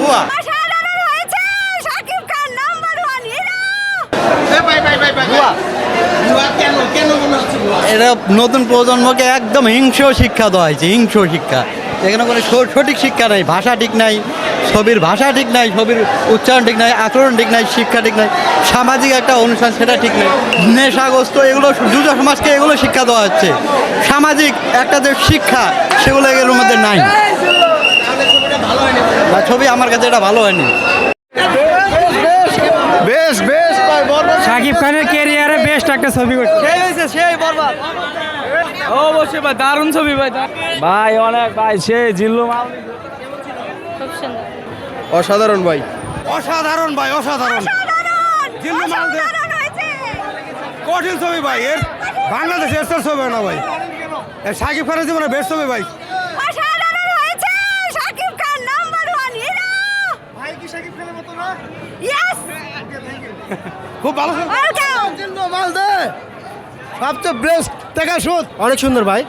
ভুয়া। এটা নতুন প্রজন্মকে একদম হিংস্র শিক্ষা দেওয়া হয়েছে, হিংস্র শিক্ষা। এখানে কোনো সঠিক শিক্ষা নাই, ভাষা ঠিক নাই, ছবির ভাষা ঠিক নাই, ছবির উচ্চারণ ঠিক নাই, আচরণ ঠিক নাই, শিক্ষা ঠিক নাই, সামাজিক একটা অনুষ্ঠান সেটা ঠিক নাই, নেশাগ্রস্ত এগুলো যুব সমাজকে এগুলো শিক্ষা দেওয়া হচ্ছে। সামাজিক একটা যে শিক্ষা সেগুলো এগুলোর মধ্যে নাই। ছবি আমার কাছে এটা ভালো হয়নি। শাকিব খানের ক্যারিয়ারে বেস্ট একটা ছবি করছে। সেই বরবাদ। অবশ্যই ভাই, দারুণ ছবি ভাই। ভাই অনেক ভাই, সে জিল্লু মাল। অসাধারণ ভাই, অসাধারণ ভাই, অসাধারণ। কঠিন ছবি ভাই। এর বাংলাদেশের ছবি না ভাই, শাকিব খানের জীবনে বেস্ট ছবি ভাই। খুব ভালো সবচেয়ে বেস্ট দেখা শুট। অনেক সুন্দর ভাই।